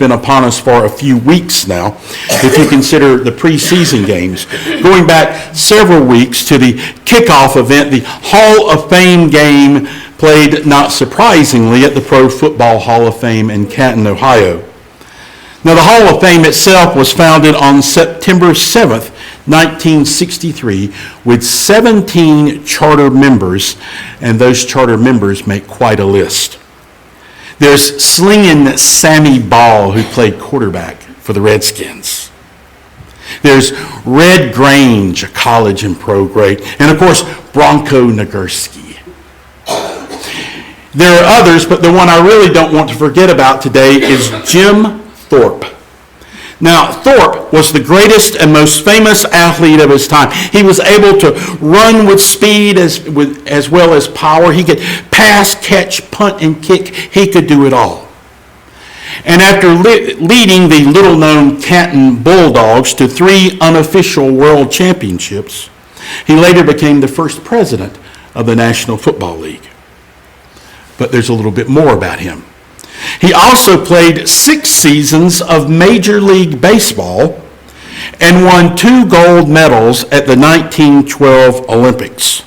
been upon us for a few weeks now, if you consider the preseason games. Going back several weeks to the kickoff event, the Hall of Fame game played, not surprisingly, at the Pro Football Hall of Fame in Canton, Ohio. Now, the Hall of Fame itself was founded on September 7th, 1963, with 17 charter members, and those charter members make quite a list. There's Slingin' Sammy Ball, who played quarterback for the Redskins. There's Red Grange, a college and pro great, and of course, Bronco Nagurski. There are others, but the one I really don't want to forget about today is Jim Thorpe. Now, Thorpe was the greatest and most famous athlete of his time. He was able to run with speed as well as power. He could pass, catch, punt, and kick. He could do it all. And after leading the little-known Canton Bulldogs to 3 unofficial world championships, he later became the first president of the National Football League. But there's a little bit more about him. He also played 6 seasons of Major League Baseball and won 2 gold medals at the 1912 Olympics.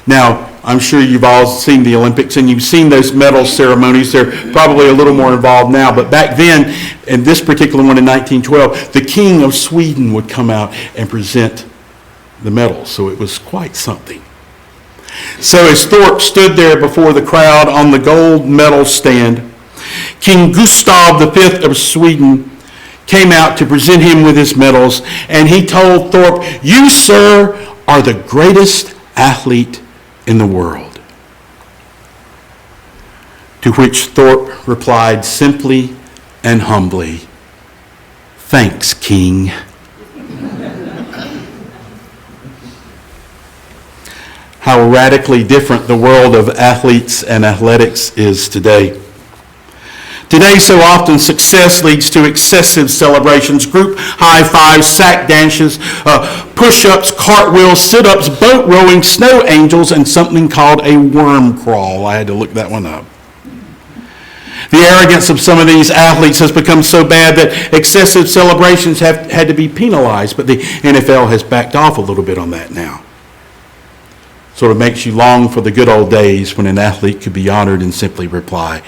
Now, I'm sure you've all seen the Olympics and you've seen those medal ceremonies. They're probably a little more involved now, but back then, in this particular one in 1912, the King of Sweden would come out and present the medals, so it was quite something. So as Thorpe stood there before the crowd on the gold medal stand, King Gustav V of Sweden came out to present him with his medals, and he told Thorpe, "You, sir, are the greatest athlete in the world." To which Thorpe replied simply and humbly, "Thanks, King." How radically different the world of athletes and athletics is today. Today, so often, success leads to excessive celebrations, group high fives, sack dances, push-ups, cartwheels, sit-ups, boat rowing, snow angels, and something called a worm crawl. I had to look that one up. The arrogance of some of these athletes has become so bad that excessive celebrations have had to be penalized, but the NFL has backed off a little bit on that now. Sort of makes you long for the good old days when an athlete could be honored and simply reply,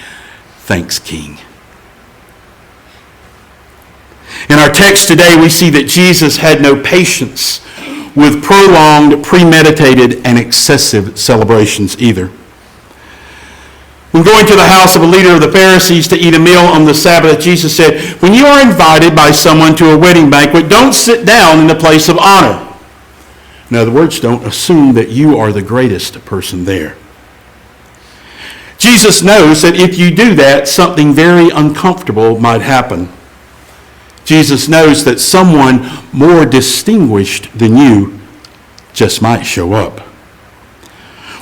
"Thanks, King." In our text today, we see that Jesus had no patience with prolonged, premeditated, and excessive celebrations either. When going to the house of a leader of the Pharisees to eat a meal on the Sabbath, Jesus said, "When you are invited by someone to a wedding banquet, don't sit down in the place of honor." In other words, don't assume that you are the greatest person there. Jesus knows that if you do that, something very uncomfortable might happen. Jesus knows that someone more distinguished than you just might show up,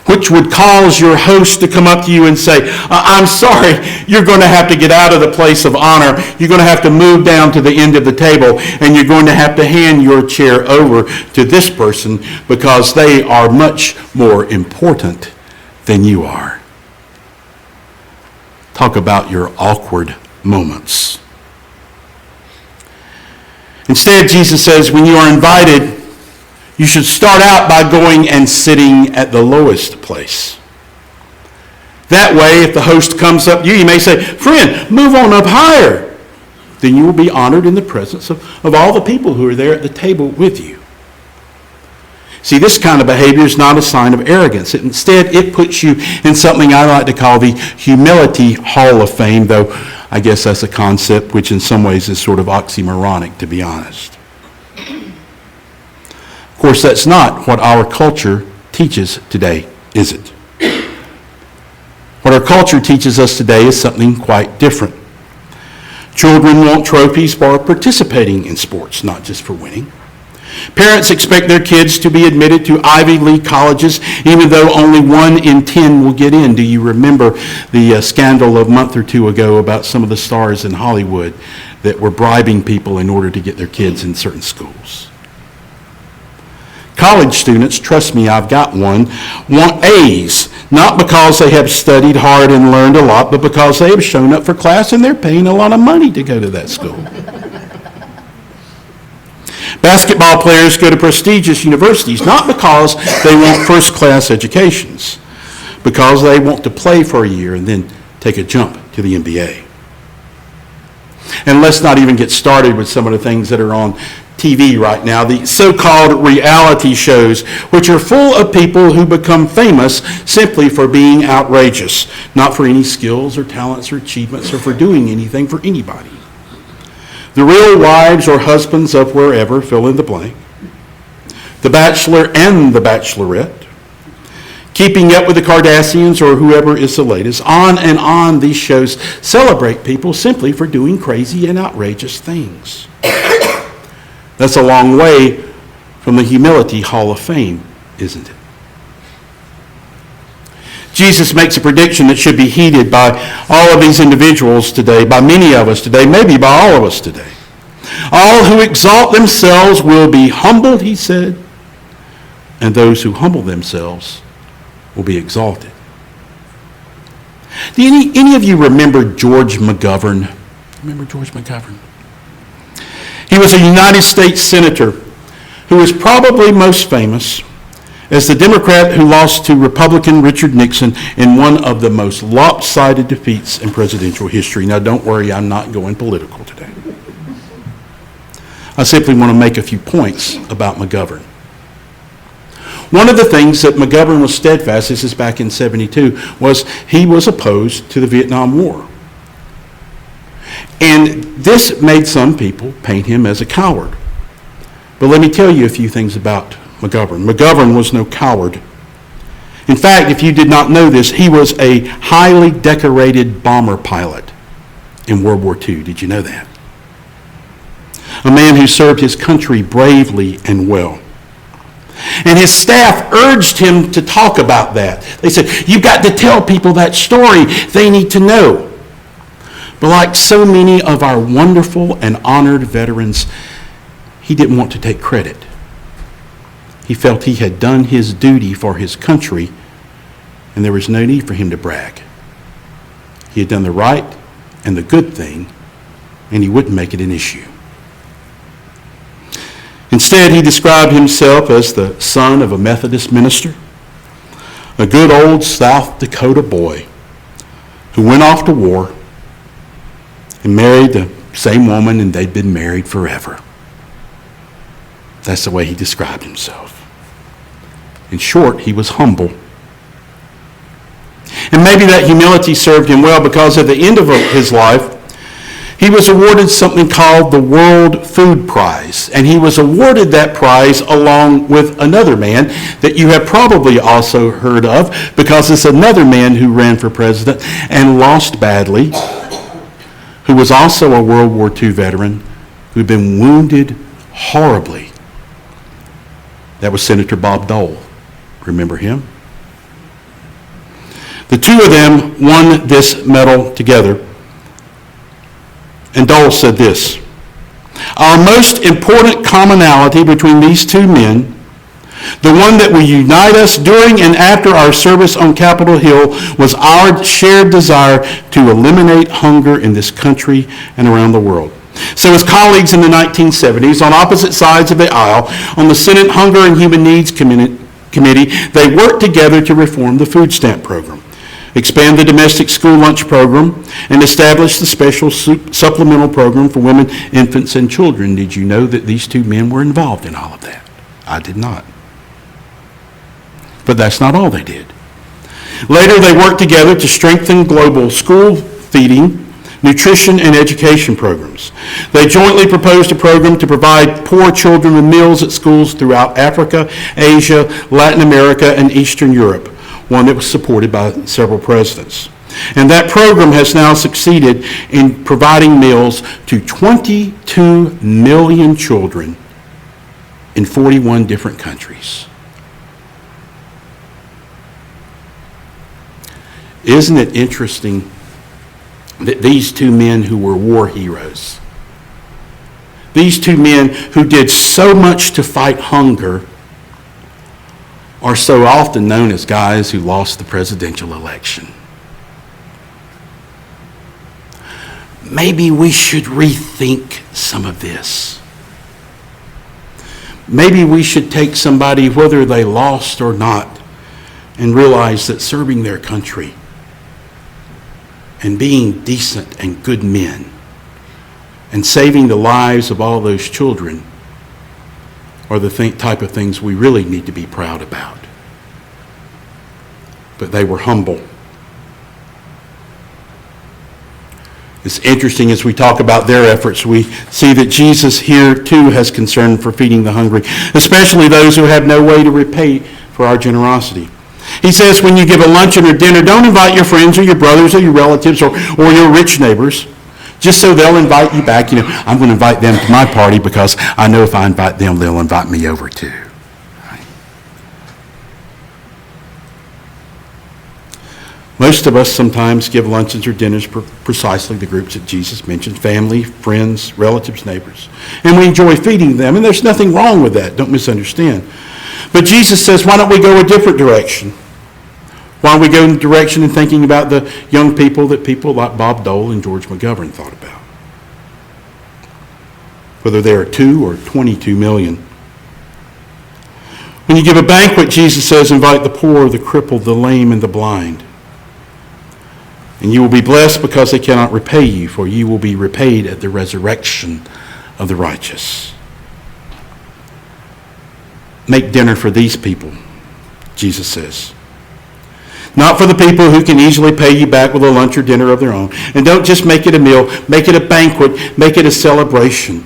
which would cause your host to come up to you and say, "I'm sorry, you're going to have to get out of the place of honor. You're going to have to move down to the end of the table, and you're going to have to hand your chair over to this person because they are much more important than you are." Talk about your awkward moments. Instead, Jesus says, when you are invited, you should start out by going and sitting at the lowest place. That way, if the host comes up to you, you may say, "Friend, move on up higher." Then you will be honored in the presence of all the people who are there at the table with you. See, this kind of behavior is not a sign of arrogance. Instead, it puts you in something I like to call the Humility Hall of Fame, though I guess that's a concept which in some ways is sort of oxymoronic, to be honest. Of course, that's not what our culture teaches today, is it? What our culture teaches us today is something quite different. Children want trophies for participating in sports, not just for winning. Parents expect their kids to be admitted to Ivy League colleges, even though only 1 in 10 will get in. Do you remember the scandal a month or 2 ago about some of the stars in Hollywood that were bribing people in order to get their kids in certain schools? College students, trust me, I've got one, want A's, Not because they have studied hard and learned a lot, but because they have shown up for class and they're paying a lot of money to go to that school. Basketball players go to prestigious universities, not because they want first-class educations, because they want to play for a year and then take a jump to the NBA. And let's not even get started with some of the things that are on TV right now, the so-called reality shows, which are full of people who become famous simply for being outrageous, not for any skills or talents or achievements or for doing anything for anybody. The real wives or husbands of wherever, fill in the blank, The Bachelor and The Bachelorette, Keeping Up with the Kardashians or whoever is the latest. On and on, these shows celebrate people simply for doing crazy and outrageous things. That's a long way from the Humility Hall of Fame, isn't it? Jesus makes a prediction that should be heeded by all of these individuals today, by many of us today, maybe by all of us today. All who exalt themselves will be humbled, he said, and those who humble themselves will be exalted. Do any of you remember George McGovern? Remember George McGovern? He was a United States senator who was probably most famous as the Democrat who lost to Republican Richard Nixon in one of the most lopsided defeats in presidential history. Now, don't worry, I'm not going political today. I simply want to make a few points about McGovern. One of the things that McGovern was steadfast, this is back in 72, was he was opposed to the Vietnam War. And this made some people paint him as a coward. But let me tell you a few things about McGovern. McGovern was no coward. In fact, if you did not know this, he was a highly decorated bomber pilot in World War II. Did you know that? A man who served his country bravely and well. And his staff urged him to talk about that. They said, you've got to tell people that story. They need to know. But like so many of our wonderful and honored veterans, he didn't want to take credit. He felt he had done his duty for his country, and there was no need for him to brag. He had done the right and the good thing, and he wouldn't make it an issue. Instead, he described himself as the son of a Methodist minister, a good old South Dakota boy who went off to war and married the same woman, and they'd been married forever. That's the way he described himself. In short, he was humble. And maybe that humility served him well because at the end of his life, he was awarded something called the World Food Prize. And he was awarded that prize along with another man that you have probably also heard of because it's another man who ran for president and lost badly, who was also a World War II veteran who'd been wounded horribly. That was Senator Bob Dole. Remember him? The two of them won this medal together. And Dole said this, our most important commonality between these two men, the one that will unite us during and after our service on Capitol Hill, was our shared desire to eliminate hunger in this country and around the world. So as colleagues in the 1970s, on opposite sides of the aisle, on the Senate Hunger and Human Needs Committee, they worked together to reform the food stamp program, expand the domestic school lunch program, and establish the special supplemental program for women, infants, and children. Did you know that these two men were involved in all of that? I did not. But that's not all they did. Later, they worked together to strengthen global school feeding, nutrition, and education programs. They jointly proposed a program to provide poor children with meals at schools throughout Africa, Asia, Latin America, and Eastern Europe, one that was supported by several presidents. And that program has now succeeded in providing meals to 22 million children in 41 different countries. Isn't it interesting that these two men who were war heroes, these two men who did so much to fight hunger, are so often known as guys who lost the presidential election. Maybe we should rethink some of this. Maybe we should take somebody, whether they lost or not, and realize that serving their country and being decent and good men and saving the lives of all those children are the type of things we really need to be proud about. But they were humble. It's interesting as we talk about their efforts, we see that Jesus here too has concern for feeding the hungry, especially those who have no way to repay for our generosity. He says when you give a luncheon or dinner, don't invite your friends or your brothers or your relatives or your rich neighbors, just so they'll invite you back. You know, I'm going to invite them to my party because I know if I invite them, they'll invite me over too. Right? Most of us sometimes give luncheons or dinners for precisely the groups that Jesus mentioned: family, friends, relatives, neighbors. And we enjoy feeding them, and there's nothing wrong with that. Don't misunderstand. But Jesus says, why don't we go a different direction? Why don't we go in the direction and thinking about the young people that people like Bob Dole and George McGovern thought about? Whether there are 2 or 22 million. When you give a banquet, Jesus says, invite the poor, the crippled, the lame, and the blind. And you will be blessed because they cannot repay you, for you will be repaid at the resurrection of the righteous. Make dinner for these people, Jesus says. Not for the people who can easily pay you back with a lunch or dinner of their own. And don't just make it a meal, make it a banquet, make it a celebration.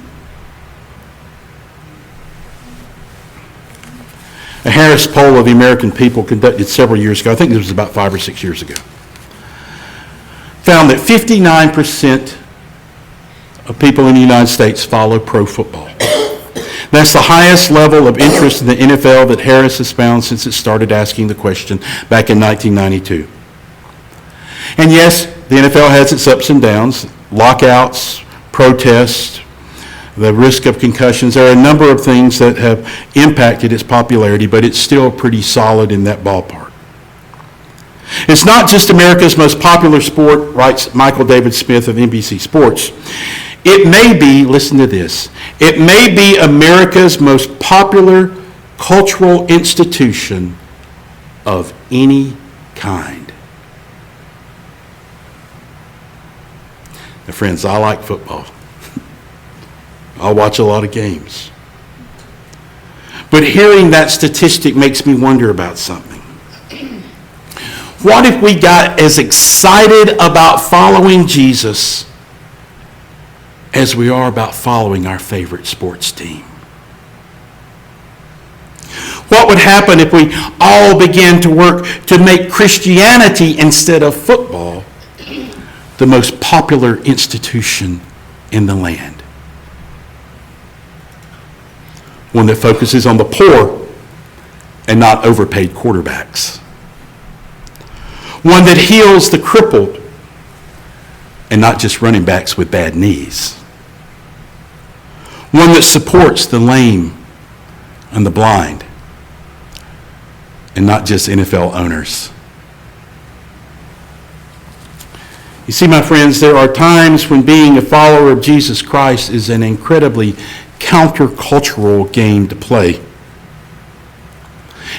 A Harris poll of the American people conducted several years ago, I think this was about 5 or 6 years ago, found that 59% of people in the United States follow pro football. That's the highest level of interest in the NFL that Harris has found since it started asking the question back in 1992. And yes, the NFL has its ups and downs, lockouts, protests, the risk of concussions. There are a number of things that have impacted its popularity, but it's still pretty solid in that ballpark. It's not just America's most popular sport, writes Michael David Smith of NBC Sports. It may be, listen to this, it may be America's most popular cultural institution of any kind. Now, friends, I like football. I watch a lot of games. But hearing that statistic makes me wonder about something. What if we got as excited about following Jesus as we are about following our favorite sports team? What would happen if we all began to work to make Christianity, instead of football, the most popular institution in the land? One that focuses on the poor and not overpaid quarterbacks. One that heals the crippled and not just running backs with bad knees. One that supports the lame and the blind and not just NFL owners. You see, my friends, there are times when being a follower of Jesus Christ is an incredibly countercultural game to play.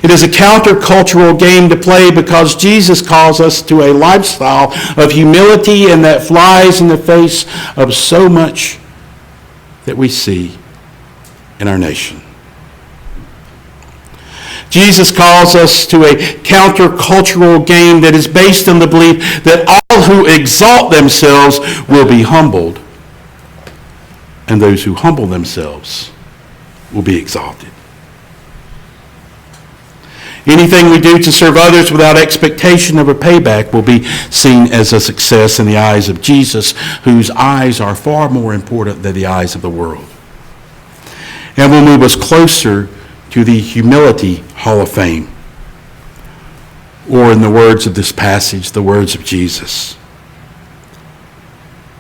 It is a countercultural game to play because Jesus calls us to a lifestyle of humility, and that flies in the face of so much that we see in our nation. Jesus calls us to a countercultural game that is based on the belief that all who exalt themselves will be humbled, and those who humble themselves will be exalted. Anything we do to serve others without expectation of a payback will be seen as a success in the eyes of Jesus, whose eyes are far more important than the eyes of the world, and will move us closer to the Humility Hall of Fame, or in the words of this passage, the words of Jesus.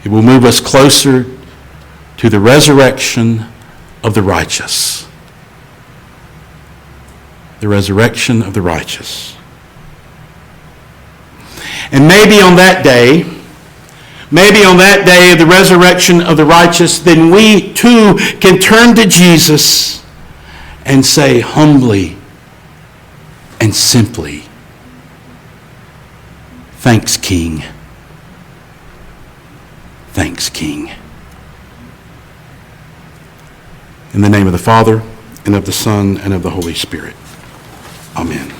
It will move us closer to the resurrection of the righteous. the resurrection of the righteous. And maybe on that day of the resurrection of the righteous, then we too can turn to Jesus and say humbly and simply, "Thanks, King. Thanks, King." In the name of the Father, and of the Son, and of the Holy Spirit. Amen.